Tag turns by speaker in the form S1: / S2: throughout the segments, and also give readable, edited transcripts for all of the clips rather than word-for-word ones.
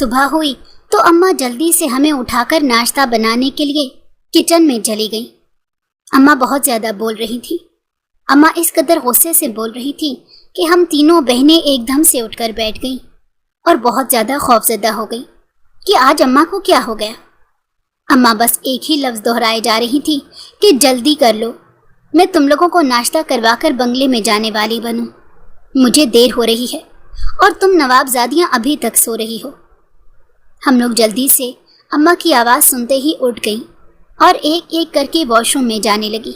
S1: صبح ہوئی تو اماں جلدی سے ہمیں اٹھا کر ناشتہ بنانے کے لیے کچن میں چلی گئیں۔ اماں بہت زیادہ بول رہی تھی۔ اماں اس قدر غصے سے بول رہی تھی کہ ہم تینوں بہنیں ایک دم سے اٹھ کر بیٹھ گئیں اور بہت زیادہ خوفزدہ ہو گئیں کہ آج اماں کو کیا ہو گیا۔ اماں بس ایک ہی لفظ دہرائے جا رہی تھی کہ جلدی کر لو، میں تم لوگوں کو ناشتہ کروا کر بنگلے میں جانے والی بنوں، مجھے دیر ہو رہی ہے اور تم نوابزادیاں ابھی تک سو رہی ہو۔ ہم لوگ جلدی سے اماں کی آواز سنتے ہی اٹھ گئیں اور ایک ایک کر کے واش روم میں جانے لگی۔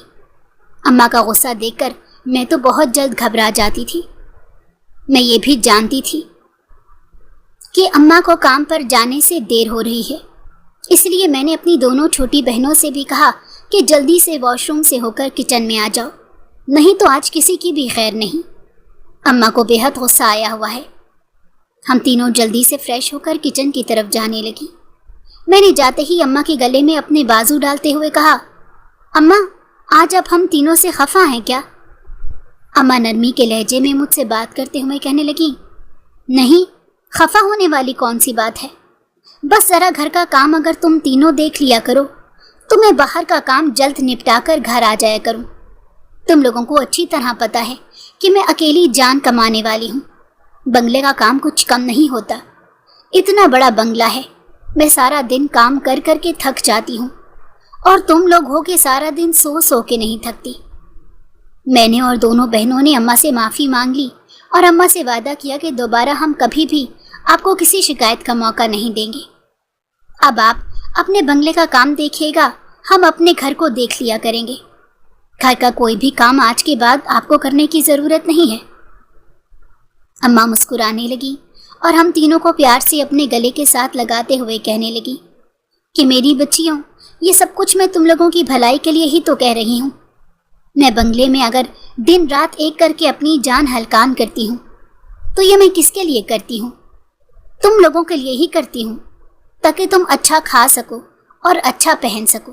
S1: اماں کا غصہ دیکھ کر میں تو بہت جلد گھبرا جاتی تھی۔ میں یہ بھی جانتی تھی کہ اماں کو کام پر جانے سے دیر ہو رہی ہے، اس لیے میں نے اپنی دونوں چھوٹی بہنوں سے بھی کہا کہ جلدی سے واش روم سے ہو کر کچن میں آ جاؤ، نہیں تو آج کسی کی بھی خیر نہیں۔ اماں کو بے حد غصہ آیا ہوا ہے۔ ہم تینوں جلدی سے فریش ہو کر کچن کی طرف جانے لگی۔ میں نے جاتے ہی اماں کے گلے میں اپنے بازو ڈالتے ہوئے کہا، اماں آج اب ہم تینوں سے خفا ہیں کیا؟ اماں نرمی کے لہجے میں مجھ سے بات کرتے ہوئے کہنے لگی، نہیں، خفا ہونے والی کون سی بات ہے، بس ذرا گھر کا کام اگر تم تینوں دیکھ لیا کرو تو میں باہر کا کام جلد نپٹا کر گھر آ جایا کروں۔ تم لوگوں کو اچھی طرح پتہ ہے کہ میں اکیلی جان کمانے والی ہوں، بنگلے کا کام کچھ کم نہیں ہوتا، اتنا بڑا بنگلہ ہے، میں سارا دن کام کر کر کے تھک جاتی ہوں اور تم لوگ ہو کہ سارا دن سو سو کے نہیں تھکتی۔ میں نے اور دونوں بہنوں نے اماں سے معافی مانگ لی اور اماں سے وعدہ کیا کہ دوبارہ ہم کبھی بھی آپ کو کسی شکایت کا موقع نہیں دیں گے۔ اب آپ اپنے بنگلے کا کام دیکھیے گا، ہم اپنے گھر کو دیکھ لیا کریں گے۔ گھر کا کوئی بھی کام آج کے بعد آپ کو کرنے کی ضرورت نہیں ہے۔ اماں مسکرانے لگی اور ہم تینوں کو پیار سے اپنے گلے کے ساتھ لگاتے ہوئے کہنے لگی کہ میری بچیوں، یہ سب کچھ میں تم لوگوں کی بھلائی کے لیے ہی تو کہہ رہی ہوں۔ میں بنگلے میں اگر دن رات ایک کر کے اپنی جان ہلکان کرتی ہوں تو یہ میں کس کے لیے کرتی ہوں؟ تم لوگوں کے لیے ہی کرتی ہوں، تاکہ تم اچھا کھا سکو اور اچھا پہن سکو،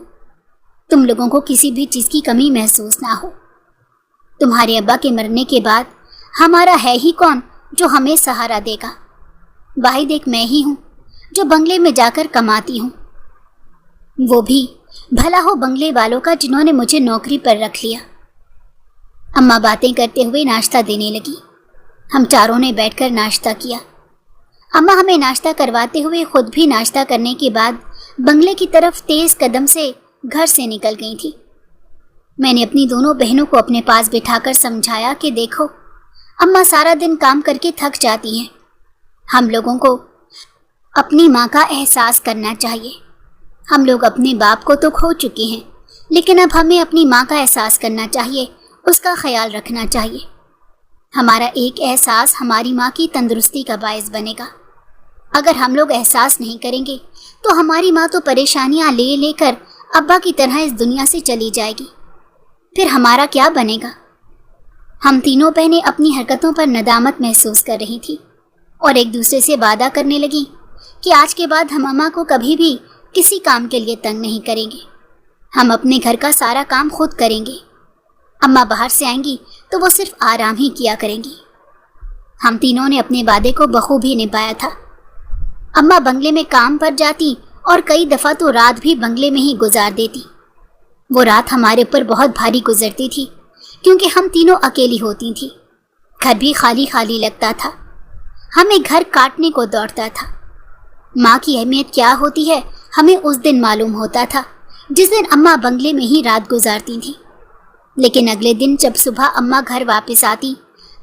S1: تم لوگوں کو کسی بھی چیز کی کمی محسوس نہ ہو۔ تمہارے ابا کے مرنے کے بعد ہمارا ہے ہی کون جو ہمیں سہارا دے گا؟ واحد ایک میں ہی ہوں جو بنگلے میں جا کر کماتی ہوں، وہ بھی بھلا ہو بنگلے والوں کا جنہوں نے مجھے نوکری پر رکھ لیا۔ اماں باتیں کرتے ہوئے ناشتہ دینے لگی۔ ہم چاروں نے بیٹھ کر ناشتہ کیا۔ اماں ہمیں ناشتہ کرواتے ہوئے خود بھی ناشتہ کرنے کے بعد بنگلے کی طرف تیز قدم سے گھر سے نکل گئی تھی۔ میں نے اپنی دونوں بہنوں کو اپنے پاس بٹھا کر سمجھایا کہ دیکھو، اماں سارا دن کام کر کے تھک جاتی ہیں، ہم لوگوں کو اپنی ماں کا احساس کرنا چاہیے۔ ہم لوگ اپنے باپ کو تو کھو چکے ہیں، لیکن اب ہمیں اپنی ماں کا احساس کرنا چاہیے، اس کا خیال رکھنا چاہیے۔ ہمارا ایک احساس ہماری ماں کی تندرستی کا باعث بنے گا۔ اگر ہم لوگ احساس نہیں کریں گے تو ہماری ماں تو پریشانیاں لے لے کر ابا کی طرح اس دنیا سے چلی جائے گی، پھر ہمارا کیا بنے گا؟ ہم تینوں بہنیں اپنی حرکتوں پر ندامت محسوس کر رہی تھی اور ایک دوسرے سے وعدہ کرنے لگی کہ آج کے بعد ہم اماں کو کبھی بھی کسی کام کے لیے تنگ نہیں کریں گے، ہم اپنے گھر کا سارا کام خود کریں گے، اماں باہر سے آئیں گی تو وہ صرف آرام ہی کیا کریں گی۔ ہم تینوں نے اپنے وعدے کو بخوبی نبھایا تھا۔ اماں بنگلے میں کام پر جاتی اور کئی دفعہ تو رات بھی بنگلے میں ہی گزار دیتی۔ وہ رات ہمارے اوپر بہت بھاری گزرتی تھی کیونکہ ہم تینوں اکیلی ہوتی تھیں، گھر بھی خالی خالی لگتا تھا، ہمیں گھر کاٹنے کو دوڑتا تھا۔ ماں کی اہمیت کیا ہوتی ہے ہمیں اس دن معلوم ہوتا تھا جس دن اماں بنگلے میں ہی رات گزارتی تھیں۔ لیکن اگلے دن جب صبح اماں گھر واپس آتی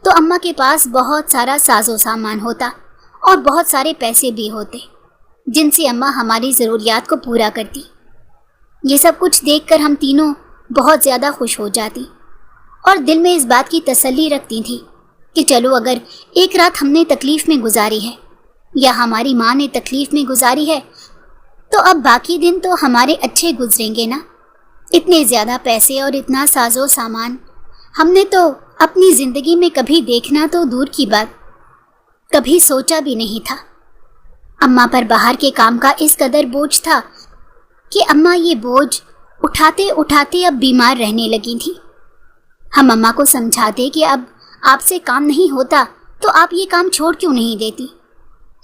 S1: تو اماں کے پاس بہت سارا ساز و سامان ہوتا اور بہت سارے پیسے بھی ہوتے جن سے اماں ہماری ضروریات کو پورا کرتی۔ یہ سب کچھ دیکھ کر ہم تینوں بہت زیادہ خوش ہو جاتی اور دل میں اس بات کی تسلی رکھتی تھی کہ چلو اگر ایک رات ہم نے تکلیف میں گزاری ہے یا ہماری ماں نے تکلیف میں گزاری ہے تو اب باقی دن تو ہمارے اچھے گزریں گے نا۔ اتنے زیادہ پیسے اور اتنا ساز و سامان ہم نے تو اپنی زندگی میں کبھی دیکھنا تو دور کی بات، کبھی سوچا بھی نہیں تھا۔ اماں پر باہر کے کام کا اس قدر بوجھ تھا کہ اماں یہ بوجھ اٹھاتے اٹھاتے اب بیمار رہنے لگی تھی۔ ہم اماں کو سمجھاتے کہ اب آپ سے کام نہیں ہوتا تو آپ یہ کام چھوڑ کیوں نہیں دیتی،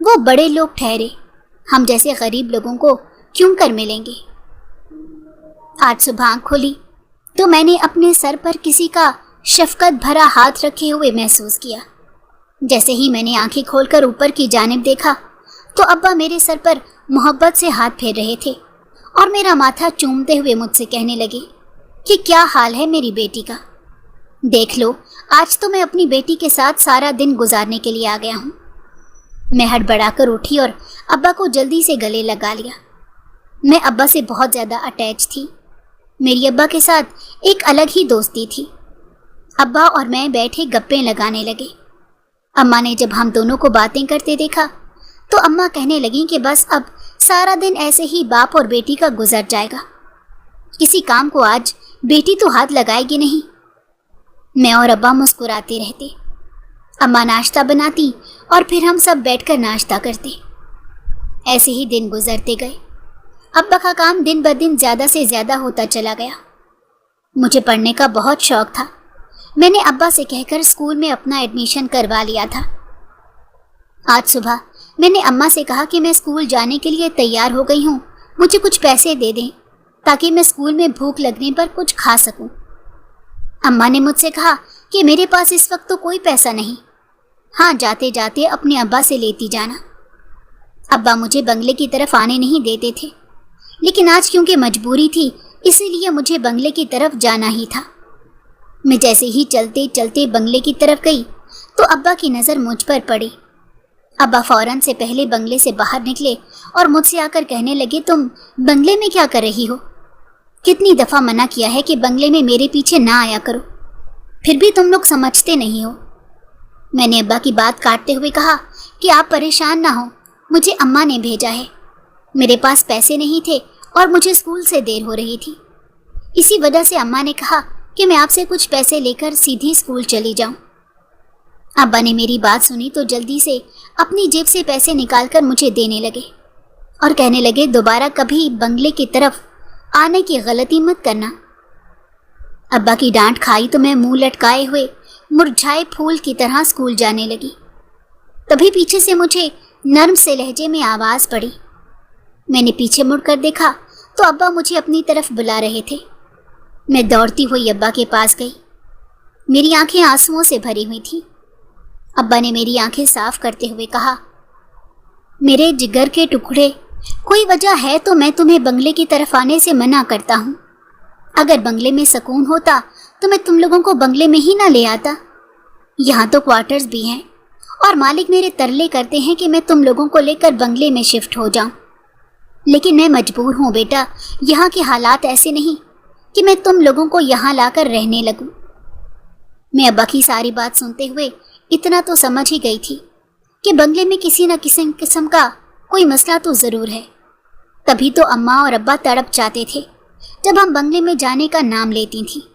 S1: وہ بڑے لوگ ٹھہرے، ہم جیسے غریب لوگوں کو کیوں کر ملیں گے؟ آج صبح آنکھ کھولی تو میں نے اپنے سر پر کسی کا شفقت بھرا ہاتھ رکھے ہوئے محسوس کیا۔ جیسے ہی میں نے آنکھیں کھول کر اوپر کی جانب دیکھا تو ابا میرے سر پر محبت سے ہاتھ پھیر رہے تھے اور میرا ماتھا چومتے ہوئے مجھ سے کہنے لگے کہ کیا حال ہے میری بیٹی کا، دیکھ لو آج تو میں اپنی بیٹی کے ساتھ سارا دن گزارنے کے لیے آ گیا ہوں۔ میں ہڑبڑا کر اٹھی اور ابا کو جلدی سے گلے لگا لیا۔ میں ابا سے بہت زیادہ اٹیچ تھی، میری ابا کے ساتھ ایک الگ ہی دوستی تھی۔ ابا اور میں بیٹھے گپیں لگانے لگے۔ اماں نے جب ہم دونوں کو باتیں کرتے دیکھا تو اماں کہنے لگیں کہ بس اب سارا دن ایسے ہی باپ اور بیٹی کا گزر جائے گا، کسی کام کو آج بیٹی تو ہاتھ لگائے گی نہیں۔ میں اور ابا مسکراتے رہتے، اماں ناشتہ بناتی اور پھر ہم سب بیٹھ کر ناشتہ کرتے۔ ایسے ہی دن گزرتے گئے۔ ابا کا کام دن بدن زیادہ سے زیادہ ہوتا چلا گیا۔ مجھے پڑھنے کا بہت شوق تھا، میں نے ابا سے کہہ کر اسکول میں اپنا ایڈمیشن کروا لیا تھا۔ آج صبح میں نے اماں سے کہا کہ میں اسکول جانے کے لیے تیار ہو گئی ہوں، مجھے کچھ پیسے دے دیں تاکہ میں اسکول میں بھوک لگنے پر کچھ کھا سکوں۔ اماں نے مجھ سے کہا کہ میرے پاس اس وقت تو کوئی پیسہ نہیں، ہاں جاتے جاتے اپنے ابا سے لیتی جانا۔ ابا مجھے بنگلے کی طرف آنے نہیں دیتے تھے، لیکن آج کیونکہ مجبوری تھی اسی لیے مجھے بنگلے کی طرف جانا ہی تھا۔ میں جیسے ہی چلتے چلتے بنگلے کی طرف گئی تو ابا کی نظر مجھ پر پڑی۔ ابا فوراً سے پہلے بنگلے سے باہر نکلے اور مجھ سے آ کر کہنے لگے، تم بنگلے میں کیا کر رہی ہو؟ کتنی دفعہ منع کیا ہے کہ بنگلے میں میرے پیچھے نہ آیا کرو، پھر بھی تم لوگ سمجھتے نہیں ہو۔ میں نے ابا کی بات کاٹتے ہوئے کہا کہ آپ پریشان نہ ہو، مجھے اماں نے بھیجا ہے، میرے پاس پیسے نہیں تھے اور مجھے اسکول سے دیر ہو رہی تھی، اسی وجہ سے اماں نے کہا کہ میں آپ سے کچھ پیسے لے کر سیدھی اسکول چلی جاؤں۔ ابا نے میری بات سنی تو جلدی سے اپنی جیب سے پیسے نکال کر مجھے دینے لگے اور کہنے لگے، دوبارہ کبھی بنگلے کی طرف آنے کی غلطی مت کرنا۔ ابا کی ڈانٹ کھائی تو میں منہ لٹکائے ہوئے مرجھائے پھول کی طرح اسکول جانے لگی۔ تبھی پیچھے سے مجھے نرم سے لہجے میں آواز پڑی۔ میں نے پیچھے مڑ کر دیکھا تو ابا مجھے اپنی طرف بلا رہے تھے۔ میں دوڑتی ہوئی ابا کے پاس گئی، میری آنکھیں آنسوؤں سے بھری ہوئی تھیں۔ ابا نے میری آنکھیں صاف کرتے ہوئے کہا، میرے جگر کے ٹکڑے، کوئی وجہ ہے تو میں تمہیں بنگلے کی طرف آنے سے منع کرتا ہوں۔ اگر بنگلے میں سکون ہوتا تو میں تم لوگوں کو بنگلے میں ہی نہ لے آتا، یہاں تو کوارٹرز بھی ہیں اور مالک میرے ترلے کرتے ہیں کہ میں تم لوگوں کو لے کر بنگلے میں شفٹ ہو جاؤں، لیکن میں مجبور ہوں بیٹا، یہاں کے حالات ایسے نہیں کہ میں تم لوگوں کو یہاں لا کر رہنے لگوں۔ میں ابا کی ساری بات سنتے ہوئے اتنا تو سمجھ ہی گئی تھی کہ بنگلے میں کسی نہ کسی قسم کا کوئی مسئلہ تو ضرور ہے، تبھی تو اماں اور ابا تڑپ جاتے تھے جب ہم بنگلے میں جانے کا نام لیتی تھیں۔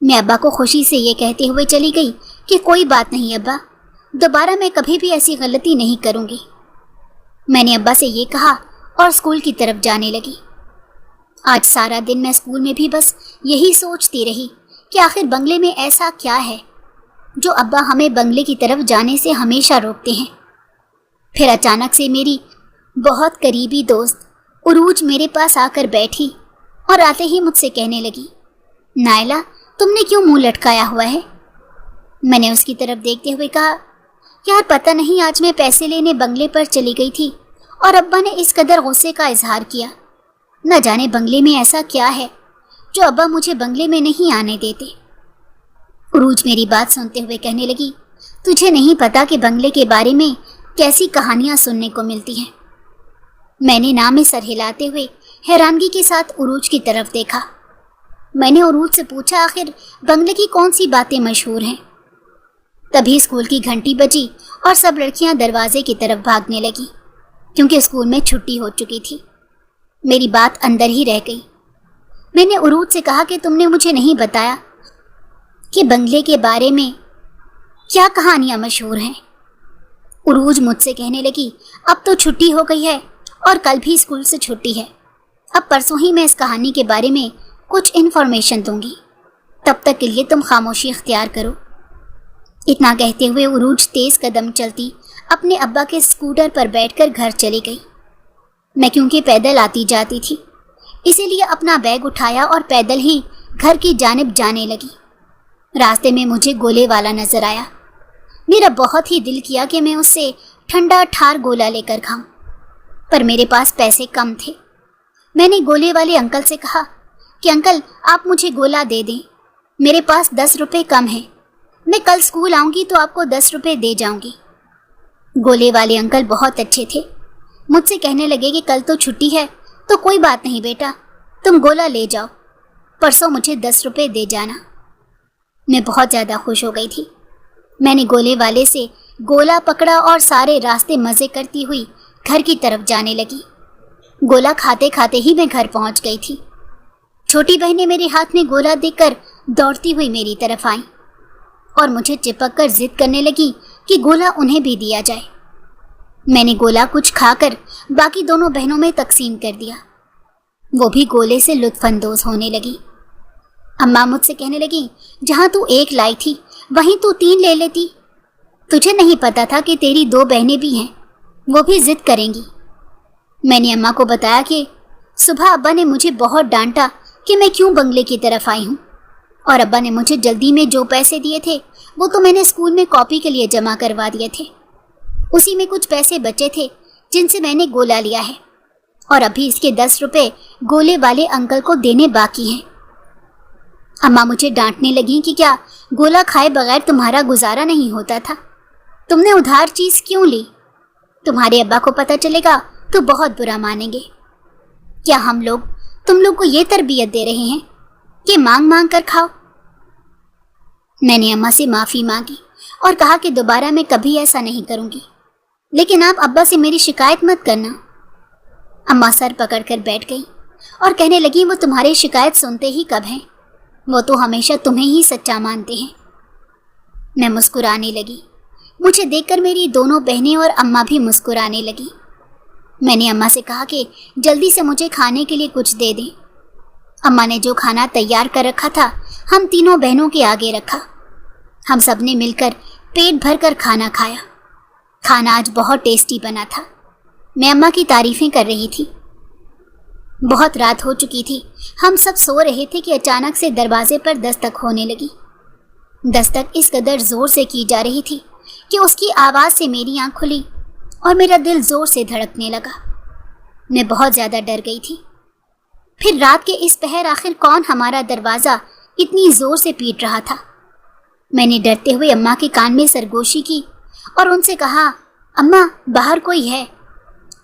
S1: میں ابا کو خوشی سے یہ کہتے ہوئے چلی گئی کہ کوئی بات نہیں ابا، دوبارہ میں کبھی بھی ایسی غلطی نہیں کروں گی۔ میں نے ابا سے یہ کہا اور اسکول کی طرف جانے لگی۔ آج سارا دن میں اسکول میں بھی بس یہی سوچتی رہی کہ آخر بنگلے میں ایسا کیا ہے جو ابا ہمیں بنگلے کی طرف جانے سے ہمیشہ روکتے ہیں۔ پھر اچانک سے میری بہت قریبی دوست عروج میرے پاس آ کر بیٹھی اور آتے ہی مجھ سے کہنے لگی، نائلہ تم نے کیوں منہ لٹکایا ہوا ہے؟ میں نے اس کی طرف دیکھتے ہوئے کہا، یار پتہ نہیں آج میں پیسے لینے بنگلے پر چلی گئی تھی اور ابا نے اس قدر غصے کا اظہار کیا، نہ جانے بنگلے میں ایسا کیا ہے جو ابا مجھے بنگلے میں نہیں آنے دیتے۔ عروج میری بات سنتے ہوئے کہنے لگی، تجھے نہیں پتا کہ بنگلے کے بارے میں کیسی کہانیاں سننے کو ملتی ہیں۔ میں نے نام میں سر ہلاتے ہوئے حیرانگی کے ساتھ عروج کی طرف دیکھا۔ میں نے عروج سے پوچھا، آخر بنگلے کی کون سی باتیں مشہور ہیں؟ تبھی اسکول کی گھنٹی بجی اور سب لڑکیاں دروازے کی طرف بھاگنے لگی کیونکہ اسکول میں چھٹی ہو چکی تھی۔ میری بات اندر ہی رہ گئی۔ میں نے عروج سے کہا کہ تم نے مجھے نہیں بتایا کہ بنگلے کے بارے میں کیا کہانیاں مشہور ہیں۔ عروج مجھ سے کہنے لگی، اب تو چھٹی ہو گئی ہے اور کل بھی اسکول سے چھٹی ہے، اب پرسوں ہی میں اس کہانی کے بارے میں کچھ انفارمیشن دوں گی، تب تک کے لیے تم خاموشی اختیار کرو۔ اتنا کہتے ہوئے عروج تیز قدم چلتی اپنے ابا کے اسکوٹر پر بیٹھ کر گھر چلی گئی۔ میں کیونکہ پیدل آتی جاتی تھی، اسی لیے اپنا بیگ اٹھایا اور پیدل ہی گھر کی جانب جانے لگی۔ راستے میں مجھے گولے والا نظر آیا۔ میرا بہت ہی دل کیا کہ میں اس سے ٹھنڈا ٹھار گولا لے کر کھاؤں، پر میرے پاس پیسے کم تھے۔ میں نے گولے والے انکل سے کہا کہ انکل آپ مجھے گولا دے دیں، میرے پاس 10 روپے کم ہیں، میں کل اسکول آؤں گی تو آپ کو 10 روپے دے جاؤں گی۔ گولے والے انکل بہت اچھے تھے، مجھ سے کہنے لگے کہ کل تو چھٹی ہے تو کوئی بات نہیں بیٹا، تم گولا لے جاؤ، پرسوں مجھے 10 روپے دے جانا۔ میں بہت زیادہ خوش ہو گئی تھی۔ میں نے گولے والے سے گولا پکڑا اور سارے راستے مزے کرتی ہوئی گھر کی طرف جانے لگی۔ گولا کھاتے کھاتے ہی میں گھر پہنچ گئی تھی۔ چھوٹی بہنیں میرے ہاتھ میں گولا دیکھ کر دوڑتی ہوئی میری طرف آئیں اور مجھے چپک کر ضد کرنے لگی کہ گولا انہیں بھی دیا جائے۔ میں نے گولا کچھ کھا کر باقی دونوں بہنوں میں تقسیم کر دیا۔ وہ بھی گولے سے لطف اندوز ہونے لگی۔ اماں مجھ سے کہنے لگی جہاں تو 1 لائی تھی وہیں تو 3 لے لیتی، تجھے نہیں پتا تھا کہ تیری 2 بہنیں بھی ہیں، وہ بھی ضد کریں گی۔ میں نے اماں کو بتایا کہ صبح ابا نے مجھے بہت ڈانٹا کہ میں کیوں بنگلے کی طرف آئی ہوں، اور ابا نے مجھے جلدی میں جو پیسے دیے تھے وہ تو میں نے اسکول میں کاپی کے لیے جمع کروا دیے تھے، اسی میں کچھ پیسے بچے تھے جن سے میں نے گولا لیا ہے، اور ابھی اس کے 10 روپے گولے والے انکل کو دینے باقی ہیں۔ اماں مجھے ڈانٹنے لگیں کہ کیا گولا کھائے بغیر تمہارا گزارا نہیں ہوتا تھا؟ تم نے ادھار چیز کیوں لی؟ تمہارے ابا کو پتہ چلے گا تو بہت برا مانیں گے۔ کیا ہم لوگ تم لوگ کو یہ تربیت دے رہے ہیں کہ مانگ مانگ کر کھاؤ؟ میں نے اماں سے معافی مانگی اور کہا کہ دوبارہ میں کبھی ایسا نہیں کروں گی، لیکن آپ ابا سے میری شکایت مت کرنا۔ اماں سر پکڑ کر بیٹھ گئی اور کہنے لگی وہ تمہاری شکایت سنتے ہی کب ہیں، وہ تو ہمیشہ تمہیں ہی سچا مانتے ہیں۔ میں مسکرانے لگی۔ مجھے دیکھ کر میری دونوں بہنیں اور اماں بھی مسکرانے لگی۔ میں نے اماں سے کہا کہ جلدی سے مجھے کھانے کے لیے کچھ دے دیں۔ اماں نے جو کھانا تیار کر رکھا تھا ہم تینوں بہنوں کے آگے رکھا۔ ہم سب نے مل کر پیٹ بھر کر کھانا کھایا۔ کھانا آج بہت ٹیسٹی بنا تھا۔ میں اماں کی تعریفیں کر رہی تھی۔ بہت رات ہو چکی تھی، ہم سب سو رہے تھے کہ اچانک سے دروازے پر دستک ہونے لگی۔ دستک اس قدر زور سے کی جا رہی تھی کہ اس کی آواز سے میری آنکھ کھلی اور میرا دل زور سے دھڑکنے لگا۔ میں بہت زیادہ ڈر گئی تھی۔ پھر رات کے اس پہر آخر کون ہمارا دروازہ اتنی زور سے پیٹ رہا تھا؟ میں نے ڈرتے ہوئے اماں کے کان میں سرگوشی کی اور ان سے کہا اماں باہر کوئی ہے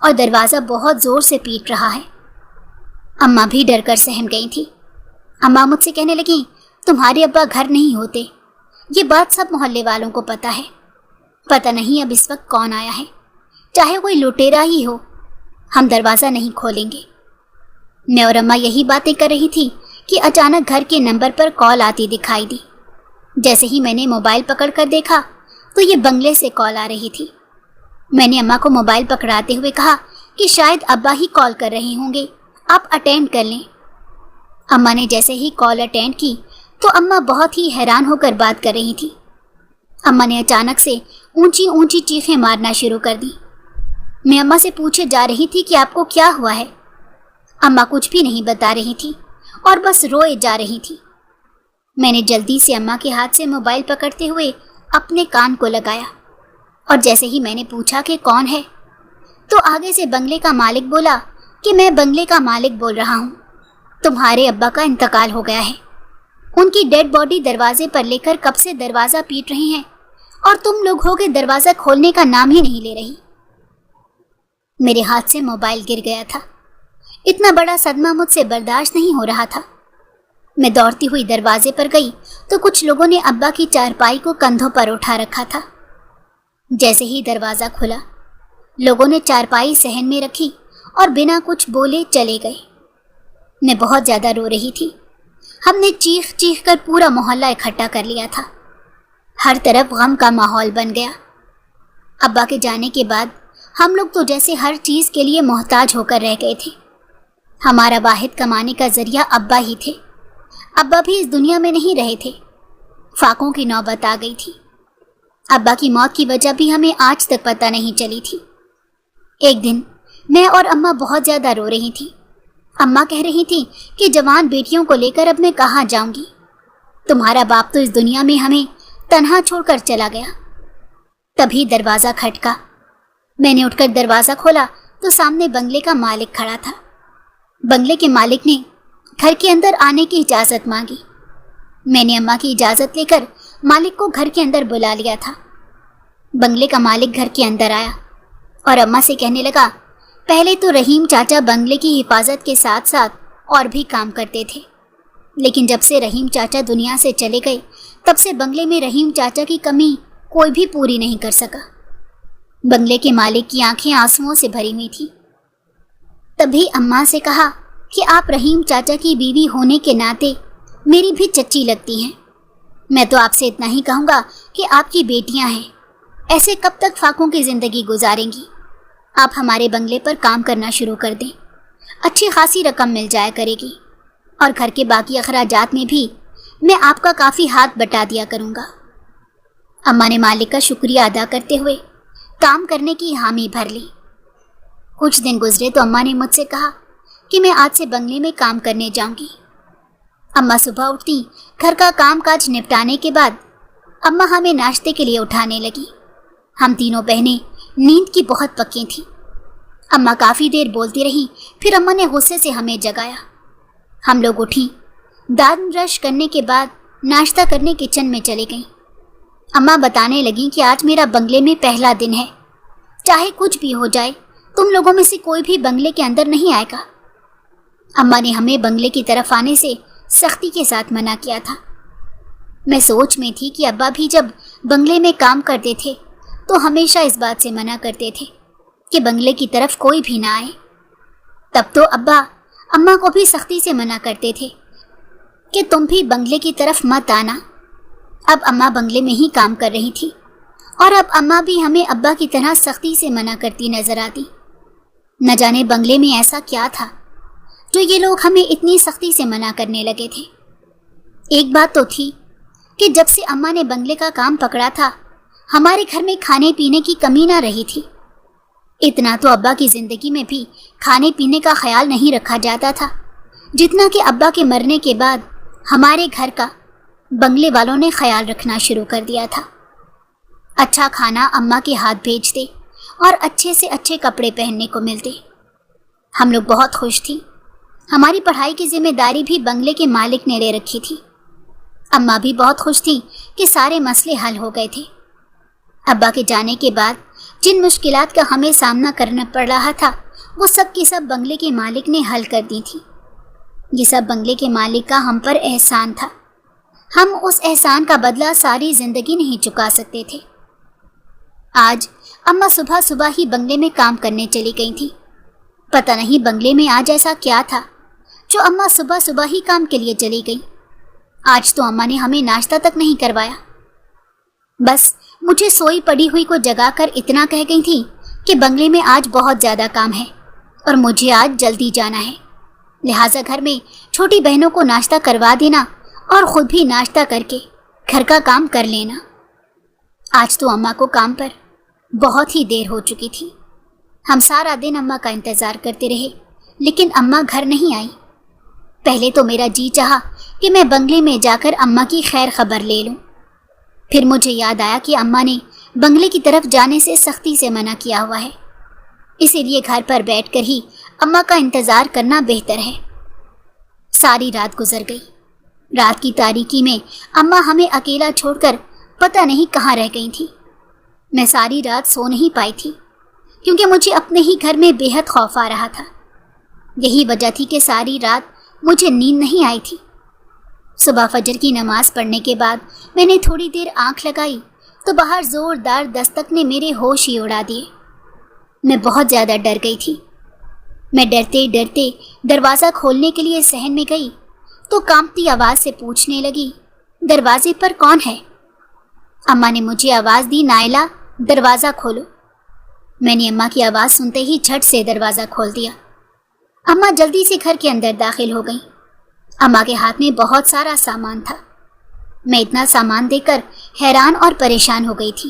S1: اور دروازہ بہت زور سے پیٹ رہا ہے۔ اماں بھی ڈر کر سہم گئی تھی۔ اماں مجھ سے کہنے لگیں تمہارے ابا گھر نہیں ہوتے، یہ بات سب محلے والوں کو پتہ ہے، پتہ نہیں اب اس وقت کون آیا ہے، چاہے کوئی لٹیرا ہی ہو، ہم دروازہ نہیں کھولیں گے۔ میں اور اماں یہی باتیں کر رہی تھی کہ اچانک گھر کے نمبر پر کال آتی دکھائی دی۔ جیسے ہی میں نے موبائل پکڑ کر دیکھا تو یہ بنگلے سے کال آ رہی تھی۔ میں نے اماں کو موبائل پکڑاتے ہوئے کہا کہ شاید ابا ہی کال کر رہے ہوں گے، آپ اٹینڈ کر لیں۔ اماں نے جیسے ہی کال اٹینڈ کی تو اماں بہت ہی حیران ہو کر بات کر رہی تھی۔ اماں نے اچانک سے اونچی اونچی چیخیں مارنا شروع کر دی۔ میں اماں سے پوچھے جا رہی تھی کہ آپ کو کیا ہوا ہے۔ اماں کچھ بھی نہیں بتا رہی تھی اور بس روئے جا رہی تھی۔ میں نے جلدی سے اماں کے ہاتھ سے موبائل پکڑتے ہوئے اپنے کان کو لگایا اور جیسے ہی میں نے پوچھا کہ کون ہے تو آگے سے بنگلے کا مالک بولا کہ میں بنگلے کا مالک بول رہا ہوں، تمہارے ابا کا انتقال ہو گیا ہے، ان کی ڈیڈ باڈی دروازے پر لے کر کب سے دروازہ پیٹ رہے ہیں اور تم لوگ ہو کے دروازہ کھولنے کا نام ہی نہیں لے رہی۔ میرے ہاتھ سے موبائل گر گیا تھا۔ اتنا بڑا صدمہ مجھ سے برداشت نہیں ہو رہا تھا۔ میں دوڑتی ہوئی دروازے پر گئی تو کچھ لوگوں نے ابا کی چارپائی کو کندھوں پر اٹھا رکھا تھا۔ جیسے ہی دروازہ کھلا لوگوں نے چارپائی صحن میں رکھی اور بنا کچھ بولے چلے گئے۔ میں بہت زیادہ رو رہی تھی۔ ہم نے چیخ چیخ کر پورا محلہ اکٹھا کر لیا تھا۔ ہر طرف غم کا ماحول بن گیا۔ ابا کے جانے کے بعد ہم لوگ تو جیسے ہر چیز کے لیے محتاج ہو کر رہ گئے تھے۔ ہمارا واحد کمانے کا ذریعہ ابا ہی تھے۔ ابا بھی اس دنیا میں نہیں رہے تھے۔ فاقوں کی نوبت آ گئی تھی۔ ابا کی موت کی وجہ بھی ہمیں آج تک پتہ نہیں چلی تھی۔ ایک دن میں اور اماں بہت زیادہ رو رہی تھی۔ اماں کہہ رہی تھی کہ جوان بیٹیوں کو لے کر اب میں کہاں جاؤں گی؟ تمہارا باپ تو اس دنیا میں ہمیں تنہا چھوڑ کر چلا گیا۔ تبھی دروازہ کھٹکا۔ میں نے اٹھ کر دروازہ کھولا تو سامنے بنگلے کا مالک کھڑا تھا۔ بنگلے کے مالک نے گھر کے اندر آنے کی اجازت مانگی۔ میں نے اماں کی اجازت لے کر مالک کو گھر کے اندر بلا لیا تھا۔ بنگلے کا مالک گھر کے اندر آیا اور اماں سے کہنے لگا، پہلے تو رحیم چاچا بنگلے کی حفاظت کے ساتھ ساتھ اور بھی کام کرتے تھے، لیکن جب سے رحیم چاچا دنیا سے چلے گئے تب سے بنگلے میں رحیم چاچا کی کمی کوئی بھی پوری نہیں کر سکا۔ بنگلے کے مالک کی آنکھیں آنسوؤں سے بھری ہوئی تھیں۔ تبھی اماں سے کہا کہ آپ رحیم چاچا کی بیوی ہونے کے ناطے میری بھی چچی لگتی ہیں۔ میں تو آپ سے اتنا ہی کہوں گا کہ آپ کی بیٹیاں ہیں، ایسے کب تک فاقوں کی زندگی گزاریں گی؟ آپ ہمارے بنگلے پر کام کرنا شروع کر دیں، اچھی خاصی رقم مل جایا کرے گی، اور گھر کے باقی اخراجات میں بھی میں آپ کا کافی ہاتھ بٹا دیا کروں گا۔ اماں نے مالک کا شکریہ ادا کرتے ہوئے کام کرنے کی حامی بھر لی۔ کچھ دن گزرے تو اماں نے مجھ سے کہا کہ میں آج سے بنگلے میں کام کرنے جاؤں گی۔ اماں صبح اٹھتی، گھر کا کام کاج نپٹانے کے بعد اماں ہمیں ناشتے کے لیے اٹھانے لگی۔ ہم تینوں بہنیں نیند کی بہت پکی تھیں۔ اماں کافی دیر بولتی رہی، پھر اماں نے غصے سے ہمیں جگایا۔ ہم لوگ اٹھیں، دانت برش کرنے کے بعد ناشتہ کرنے کچن میں چلے گئیں۔ اماں بتانے لگیں کہ آج میرا بنگلے میں پہلا دن ہے، چاہے کچھ بھی ہو جائے تم لوگوں میں سے کوئی بھی بنگلے کے اندر نہیں آئے گا۔ اماں نے ہمیں بنگلے کی طرف آنے سے سختی کے ساتھ منع کیا تھا۔ میں سوچ میں تھی کہ ابا بھی جب بنگلے میں کام کرتے تھے تو ہمیشہ اس بات سے منع کرتے تھے کہ بنگلے کی طرف کوئی بھی نہ آئے۔ تب تو ابا اماں کو بھی سختی سے منع کرتے تھے کہ تم بھی بنگلے کی طرف مت آنا۔ اب اماں بنگلے میں ہی کام کر رہی تھی اور اب اماں بھی ہمیں ابا کی طرح سختی سے منع کرتی نظر آتی۔ نہ جانے بنگلے میں ایسا کیا تھا جو یہ لوگ ہمیں اتنی سختی سے منع کرنے لگے تھے۔ ایک بات تو تھی کہ جب سے اماں نے بنگلے کا کام پکڑا تھا ہمارے گھر میں کھانے پینے کی کمی نہ رہی تھی۔ اتنا تو ابا کی زندگی میں بھی کھانے پینے کا خیال نہیں رکھا جاتا تھا جتنا کہ ابا کے مرنے کے بعد ہمارے گھر کا بنگلے والوں نے خیال رکھنا شروع کر دیا تھا۔ اچھا کھانا اماں کے ہاتھ بھیجتے اور اچھے سے اچھے کپڑے پہننے کو ملتے۔ ہم لوگ بہت خوش تھی۔ ہماری پڑھائی کی ذمہ داری بھی بنگلے کے مالک نے لے رکھی تھی۔ اماں بھی بہت خوش تھیں کہ سارے مسئلے حل ہو گئے تھے۔ ابا کے جانے کے بعد جن مشکلات کا ہمیں سامنا کرنا پڑ رہا تھا وہ سب کی سب بنگلے کے مالک نے حل کر دی تھی۔ یہ سب بنگلے کے مالک کا ہم پر احسان تھا۔ ہم اس احسان کا بدلہ ساری زندگی نہیں چکا سکتے تھے۔ آج اماں صبح صبح ہی بنگلے میں کام کرنے چلی گئی تھی۔ پتہ نہیں بنگلے میں آج ایسا کیا تھا جو اماں صبح صبح ہی کام کے لیے چلی گئی۔ آج تو اماں نے ہمیں ناشتہ تک نہیں کروایا۔ بس مجھے سوئی پڑی ہوئی کو جگا کر اتنا کہہ گئی تھی کہ بنگلے میں آج بہت زیادہ کام ہے اور مجھے آج جلدی جانا ہے، لہٰذا گھر میں چھوٹی بہنوں کو ناشتہ کروا دینا اور خود بھی ناشتہ کر کے گھر کا کام کر لینا۔ آج تو اماں کو کام پر بہت ہی دیر ہو چکی تھی۔ ہم سارا دن اماں کا انتظار کرتے رہے لیکن اماں گھر نہیں آئی۔ پہلے تو میرا جی چاہا کہ میں بنگلے میں جا کر اماں کی خیر خبر لے لوں، پھر مجھے یاد آیا کہ اماں نے بنگلے کی طرف جانے سے سختی سے منع کیا ہوا ہے، اسی لیے گھر پر بیٹھ کر ہی اماں کا انتظار کرنا بہتر ہے۔ ساری رات گزر گئی۔ رات کی تاریکی میں اماں ہمیں اکیلا چھوڑ کر پتہ نہیں کہاں رہ گئی تھی۔ میں ساری رات سو نہیں پائی تھی کیونکہ مجھے اپنے ہی گھر میں بے حد خوف آ رہا تھا۔ یہی وجہ تھی کہ ساری رات مجھے نیند نہیں آئی تھی۔ صبح فجر کی نماز پڑھنے کے بعد میں نے تھوڑی دیر آنکھ لگائی تو باہر زوردار دستک نے میرے ہوش ہی اڑا دیے۔ میں بہت زیادہ ڈر گئی تھی۔ میں ڈرتے ڈرتے دروازہ کھولنے کے لیے صحن میں گئی تو کانپتی آواز سے پوچھنے لگی، دروازے پر کون ہے؟ اماں نے مجھے آواز دی، نائلہ دروازہ کھولو۔ میں نے اماں کی آواز سنتے ہی جھٹ سے دروازہ کھول دیا۔ اماں جلدی سے گھر کے اندر داخل ہو گئیں۔ اماں کے ہاتھ میں بہت سارا سامان تھا۔ میں اتنا سامان دیکھ کر حیران اور پریشان ہو گئی تھی۔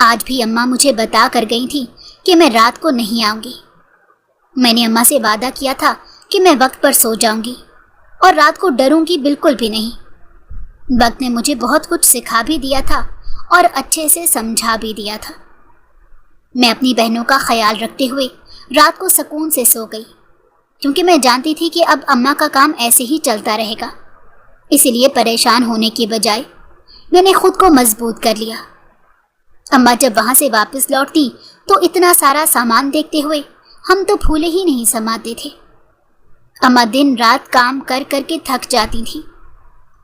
S1: آج بھی اماں مجھے بتا کر گئی تھی کہ میں رات کو نہیں آؤں گی۔ میں نے اماں سے وعدہ کیا تھا کہ میں وقت پر سو جاؤں گی اور رات کو ڈروں گی بالکل بھی نہیں۔ وقت نے مجھے بہت کچھ سکھا بھی دیا تھا اور اچھے سے سمجھا بھی دیا تھا۔ میں اپنی بہنوں کا خیال رکھتے ہوئے رات کو سکون سے سو گئی، کیونکہ میں جانتی تھی کہ اب اماں کا کام ایسے ہی چلتا رہے گا۔ اسی لیے پریشان ہونے کی بجائے میں نے خود کو مضبوط کر لیا۔ اماں جب وہاں سے واپس لوٹتی تو اتنا سارا سامان دیکھتے ہوئے ہم تو پھولے ہی نہیں سماتے تھے۔ اماں دن رات کام کر کر کے تھک جاتی تھی۔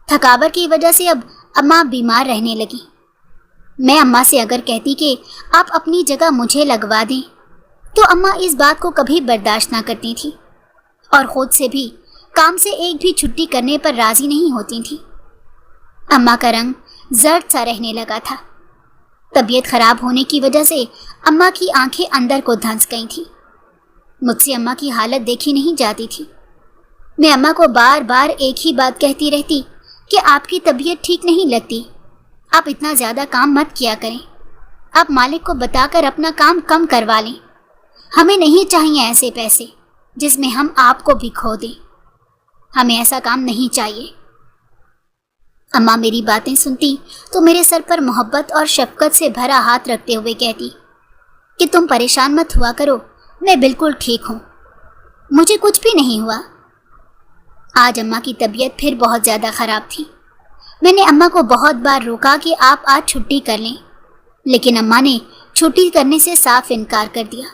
S1: تھکاوٹ کی وجہ سے اب اماں بیمار رہنے لگی۔ میں اماں سے اگر کہتی کہ آپ اپنی جگہ مجھے لگوا دیں تو اماں اس بات کو کبھی برداشت نہ کرتی تھی اور خود سے بھی کام سے ایک بھی چھٹی کرنے پر راضی نہیں ہوتی تھی۔ اماں کا رنگ زرد سا رہنے لگا تھا۔ طبیعت خراب ہونے کی وجہ سے اماں کی آنکھیں اندر کو دھنس گئی تھیں۔ مجھ سے اماں کی حالت دیکھی نہیں جاتی تھی۔ میں اماں کو بار بار ایک ہی بات کہتی رہتی کہ آپ کی طبیعت ٹھیک نہیں لگتی، آپ اتنا زیادہ کام مت کیا کریں، آپ مالک کو بتا کر اپنا کام کم کروا لیں، ہمیں نہیں چاہیے ایسے پیسے جس میں ہم آپ کو بھی کھو دیں، ہمیں ایسا کام نہیں چاہیے۔ اماں میری باتیں سنتی تو میرے سر پر محبت اور شفقت سے بھرا ہاتھ رکھتے ہوئے کہتی کہ تم پریشان مت ہوا کرو، میں بالکل ٹھیک ہوں، مجھے کچھ بھی نہیں ہوا۔ آج اماں کی طبیعت پھر بہت زیادہ خراب تھی۔ میں نے اماں کو بہت بار روکا کہ آپ آج چھٹی کر لیں، لیکن اماں نے چھٹی کرنے سے صاف انکار کر دیا۔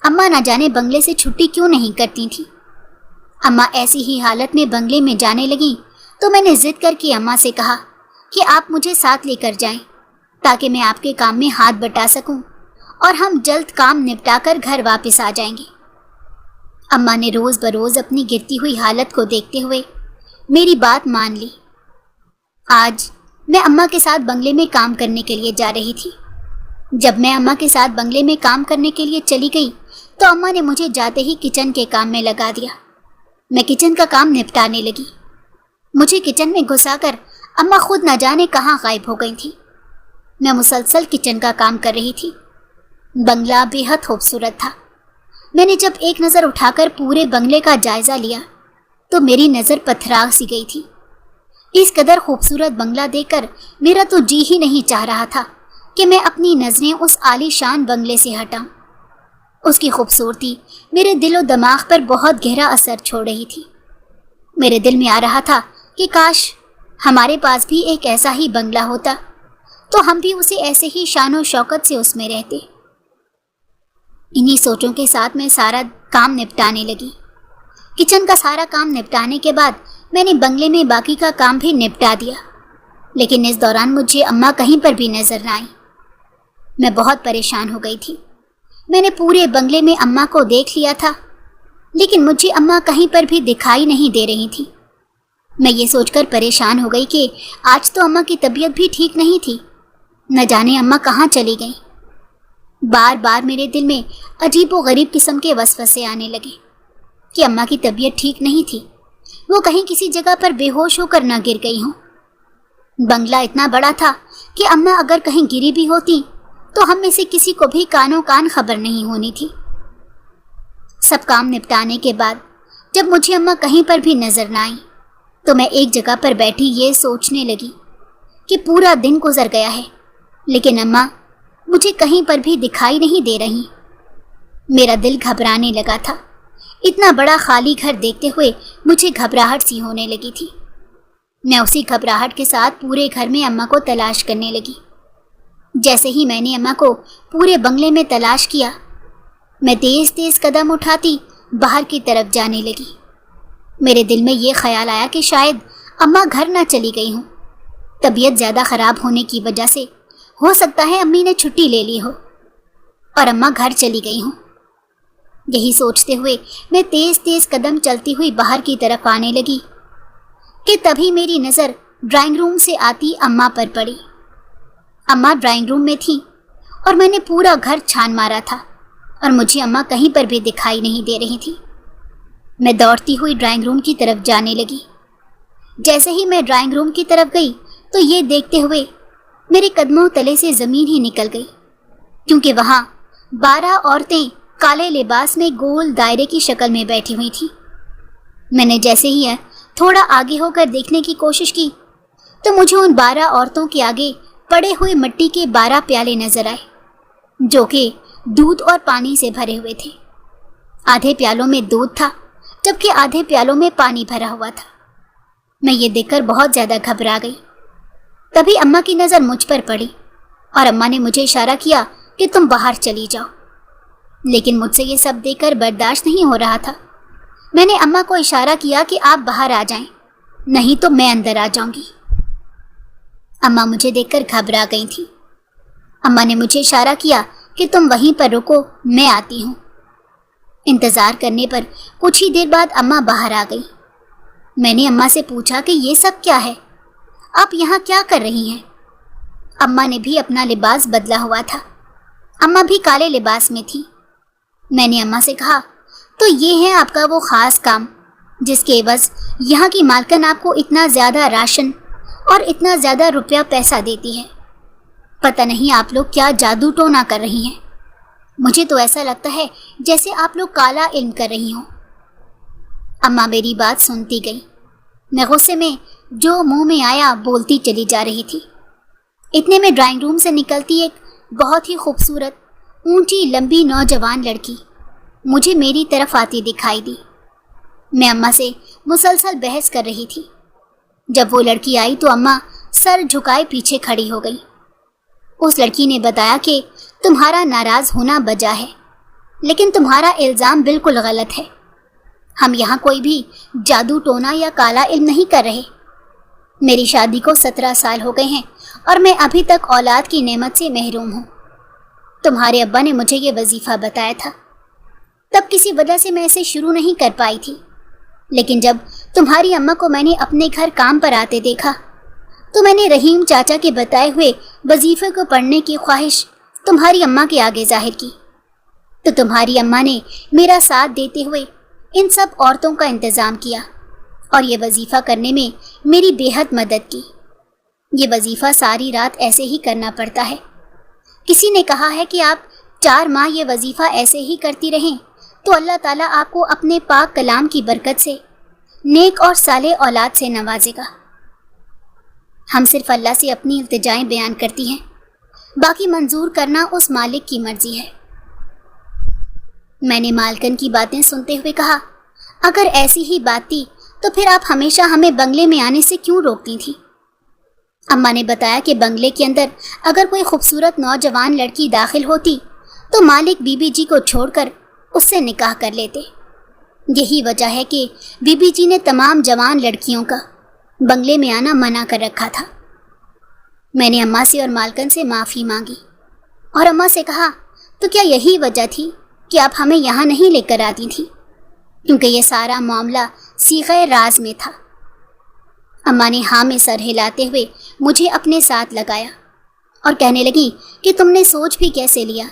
S1: اماں نہ جانے بنگلے سے چھٹی کیوں نہیں کرتی تھیں۔ اماں ایسی ہی حالت میں بنگلے میں جانے لگیں تو میں نے ضد کر کے اماں سے کہا کہ آپ مجھے ساتھ لے کر جائیں تاکہ میں آپ کے کام میں ہاتھ بٹا سکوں اور ہم جلد کام نپٹا کر گھر واپس آ جائیں گے۔ اماں نے روز بروز اپنی گرتی ہوئی حالت کو دیکھتے ہوئے میری بات مان لی۔ آج میں اماں کے ساتھ بنگلے میں کام کرنے کے لیے جا رہی تھی۔ جب میں اماں کے ساتھ بنگلے میں کام کرنے کے لیے چلی گئی تو اماں نے مجھے جاتے ہی کچن کے کام میں لگا دیا۔ میں کچن کا کام نپٹانے لگی۔ مجھے کچن میں گھسا کر اماں خود نہ جانے کہاں غائب ہو گئی تھی۔ میں مسلسل کچن کا کام کر رہی تھی۔ بنگلہ بے حد خوبصورت تھا۔ میں نے جب ایک نظر اٹھا کر پورے بنگلے کا جائزہ لیا تو میری نظر پتھرا سی گئی تھی۔ اس قدر خوبصورت بنگلہ دیکھ کر میرا تو جی ہی نہیں چاہ رہا تھا کہ میں اپنی نظریں اس عالی شان بنگلے سے ہٹاؤں۔ اس کی خوبصورتی میرے دل و دماغ پر بہت گہرا اثر چھوڑ رہی تھی۔ میرے دل میں آ رہا تھا کہ کاش ہمارے پاس بھی ایک ایسا ہی بنگلہ ہوتا تو ہم بھی اسے ایسے ہی شان و شوکت سے اس میں رہتے۔ انہی سوچوں کے ساتھ میں سارا کام نپٹانے لگی۔ کچن کا سارا کام نپٹانے کے بعد میں نے بنگلے میں باقی کا کام بھی نپٹا دیا، لیکن اس دوران مجھے اماں کہیں پر بھی نظر نہ آئی۔ میں بہت پریشان ہو گئی تھی۔ میں نے پورے بنگلے میں اماں کو دیکھ لیا تھا، لیکن مجھے اماں کہیں پر بھی دکھائی نہیں دے رہی تھی۔ میں یہ سوچ کر پریشان ہو گئی کہ آج تو اماں کی طبیعت بھی ٹھیک نہیں تھی، نہ جانے اماں کہاں چلی گئیں۔ بار بار میرے دل میں عجیب و غریب قسم کے وسوسے آنے لگے کہ اماں کی طبیعت ٹھیک نہیں تھی، وہ کہیں کسی جگہ پر بے ہوش ہو کر نہ گر گئی ہوں۔ بنگلہ اتنا بڑا تھا کہ اماں اگر کہیں گری بھی ہوتی تو ہم میں سے کسی کو بھی کانوں کان خبر نہیں ہونی تھی۔ سب کام نپٹانے کے بعد جب مجھے اماں کہیں پر بھی نظر نہ آئی تو میں ایک جگہ پر بیٹھی یہ سوچنے لگی کہ پورا دن گزر گیا ہے، لیکن اماں مجھے کہیں پر بھی دکھائی نہیں دے رہی۔ میرا دل گھبرانے لگا تھا۔ اتنا بڑا خالی گھر دیکھتے ہوئے مجھے گھبراہٹ سی ہونے لگی تھی۔ میں اسی گھبراہٹ کے ساتھ پورے گھر میں اماں کو تلاش کرنے لگی۔ جیسے ہی میں نے اماں کو پورے بنگلے میں تلاش کیا، میں تیز تیز قدم اٹھاتی باہر کی طرف جانے لگی۔ میرے دل میں یہ خیال آیا کہ شاید اماں گھر نہ چلی گئی ہوں۔ طبیعت زیادہ خراب ہونے کی وجہ سے ہو سکتا ہے امی نے چھٹی لے لی ہو اور اماں گھر چلی گئی ہوں۔ یہی سوچتے ہوئے میں تیز تیز قدم چلتی ہوئی باہر کی طرف آنے لگی کہ تبھی میری نظر ڈرائنگ روم سے آتی اماں پر پڑی۔ اماں ڈرائنگ روم میں تھیں اور میں نے پورا گھر چھان مارا تھا اور مجھے اماں کہیں پر بھی دکھائی نہیں دے رہی تھی۔ میں دوڑتی ہوئی ڈرائنگ روم کی طرف جانے لگی۔ جیسے ہی میں ڈرائنگ روم کی طرف گئی تو یہ دیکھتے ہوئے میرے قدموں تلے سے زمین ہی نکل گئی، کیونکہ وہاں 12 عورتیں کالے لباس میں گول دائرے کی شکل میں بیٹھی ہوئی تھیں۔ میں نے جیسے ہی تھوڑا آگے ہو کر دیکھنے کی کوشش کی تو مجھے ان 12 عورتوں کے آگے پڑے ہوئے مٹی کے 12 پیالے نظر آئے، جو کہ دودھ اور پانی سے بھرے ہوئے تھے۔ آدھے پیالوں میں دودھ تھا جبکہ آدھے پیالوں میں پانی بھرا ہوا تھا۔ میں یہ دیکھ کر بہت زیادہ گھبرا گئی۔ تبھی اماں کی نظر مجھ پر پڑی اور اماں نے مجھے اشارہ کیا کہ تم باہر چلی جاؤ، لیکن مجھ سے یہ سب دیکھ کر برداشت نہیں ہو رہا تھا۔ میں نے اماں کو اشارہ کیا کہ آپ باہر آ جائیں، نہیں تو میں اندر آ جاؤں گی۔ اماں مجھے دیکھ کر گھبرا گئی تھی۔ اماں نے مجھے اشارہ کیا کہ تم وہیں پر رکو، میں آتی ہوں۔ انتظار کرنے پر کچھ ہی دیر بعد اماں باہر آ گئی۔ میں نے اماں سے پوچھا کہ یہ سب کیا ہے، آپ یہاں کیا کر رہی ہیں؟ اماں نے بھی اپنا لباس بدلا ہوا تھا، اماں بھی کالے لباس میں تھی۔ میں نے اماں سے کہا، تو یہ ہے آپ کا وہ خاص کام جس کے عوض یہاں کی مالکن آپ کو اتنا زیادہ راشن اور اتنا زیادہ روپیہ پیسہ دیتی ہے؟ پتہ نہیں آپ لوگ کیا جادو ٹونا کر رہی ہیں، مجھے تو ایسا لگتا ہے جیسے آپ لوگ کالا علم کر رہی ہوں۔ اماں میری بات سنتی گئی، میں غصے میں جو منہ میں آیا بولتی چلی جا رہی تھی۔ اتنے میں ڈرائنگ روم سے نکلتی ایک بہت ہی خوبصورت اونچی لمبی نوجوان لڑکی مجھے میری طرف آتی دکھائی دی۔ میں اماں سے مسلسل بحث کر رہی تھی۔ جب وہ لڑکی آئی تو اماں سر جھکائے پیچھے کھڑی ہو گئی۔ اس لڑکی نے بتایا کہ تمہارا ناراض ہونا بجا ہے، لیکن تمہارا الزام بالکل غلط ہے۔ ہم یہاں کوئی بھی جادو ٹونا یا کالا علم نہیں کر رہے۔ میری شادی کو 17 سال ہو گئے ہیں اور میں ابھی تک اولاد کی نعمت سے محروم ہوں۔ تمہارے ابا نے مجھے یہ وظیفہ بتایا تھا، تب کسی وجہ سے میں اسے شروع نہیں کر پائی تھی، لیکن جب تمہاری اماں کو میں نے اپنے گھر کام پر آتے دیکھا تو میں نے رحیم چاچا کے بتائے ہوئے وظیفے کو پڑھنے کی خواہش تمہاری اماں کے آگے ظاہر کی، تو تمہاری اماں نے میرا ساتھ دیتے ہوئے ان سب عورتوں کا انتظام کیا اور یہ وظیفہ کرنے میں میری بے حد مدد کی۔ یہ وظیفہ ساری رات ایسے ہی کرنا پڑتا ہے۔ کسی نے کہا ہے کہ آپ 4 ماہ یہ وظیفہ ایسے ہی کرتی رہیں تو اللہ تعالیٰ آپ کو اپنے پاک کلام کی برکت سے نیک اور صالح اولاد سے نوازے گا۔ ہم صرف اللہ سے اپنی التجائیں بیان کرتی ہیں، باقی منظور کرنا اس مالک کی مرضی ہے۔ میں نے مالکن کی باتیں سنتے ہوئے کہا، اگر ایسی ہی بات تھی تو پھر آپ ہمیشہ ہمیں بنگلے میں آنے سے کیوں روکتی تھیں؟ اماں نے بتایا کہ بنگلے کے اندر اگر کوئی خوبصورت نوجوان لڑکی داخل ہوتی تو مالک بی بی جی کو چھوڑ کر اس سے نکاح کر لیتے۔ یہی وجہ ہے کہ بی بی جی نے تمام جوان لڑکیوں کا بنگلے میں آنا منع کر رکھا تھا۔ میں نے اماں سے اور مالکن سے معافی مانگی اور اماں سے کہا، تو کیا یہی وجہ تھی کہ آپ ہمیں یہاں نہیں لے کر آتی تھیں؟ کیونکہ یہ سارا معاملہ صیغہ راز میں تھا۔ اماں نے ہاں میں سر ہلاتے ہوئے مجھے اپنے ساتھ لگایا اور کہنے لگی کہ تم نے سوچ بھی کیسے لیا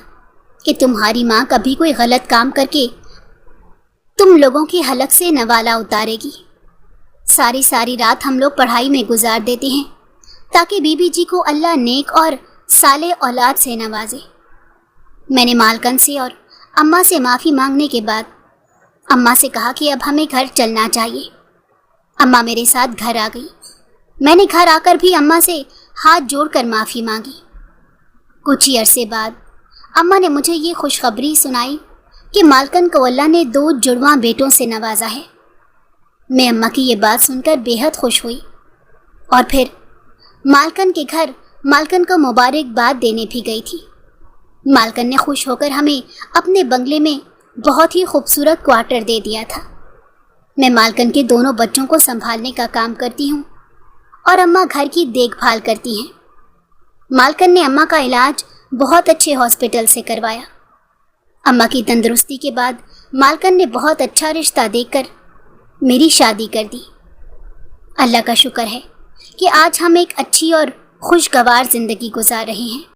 S1: کہ تمہاری ماں کبھی کوئی غلط کام کر کے تم لوگوں کی حلق سے نوالا اتارے گی۔ ساری رات ہم لوگ پڑھائی میں گزار دیتے ہیں تاکہ بی بی جی کو اللہ نیک اور صالح اولاد سے نوازے۔ میں نے مالکن سے اور اماں سے معافی مانگنے کے بعد اماں سے کہا کہ اب ہمیں گھر چلنا چاہیے۔ اماں میرے ساتھ گھر آ گئی۔ میں نے گھر آ کر بھی اماں سے ہاتھ جوڑ کر معافی مانگی۔ کچھ ہی عرصے بعد اماں نے مجھے یہ خوشخبری سنائی کہ مالکن کو اللہ نے 2 جڑواں بیٹوں سے نوازا ہے۔ میں اماں کی یہ بات سن کر بے حد خوش ہوئی اور پھر مالکن کے گھر مالکن کو مبارکباد دینے بھی گئی تھی۔ مالکن نے خوش ہو کر ہمیں اپنے بنگلے میں بہت ہی خوبصورت کوارٹر دے دیا تھا۔ میں مالکن کے دونوں بچوں کو سنبھالنے کا کام کرتی ہوں اور اماں گھر کی دیکھ بھال کرتی ہیں۔ مالکن نے اماں کا علاج بہت اچھے ہاسپٹل سے کروایا۔ اماں کی تندرستی کے بعد مالکن نے بہت اچھا رشتہ دیکھ کر میری شادی کر دی۔ اللہ کا شکر ہے کہ آج ہم ایک اچھی اور خوشگوار زندگی گزار رہے ہیں۔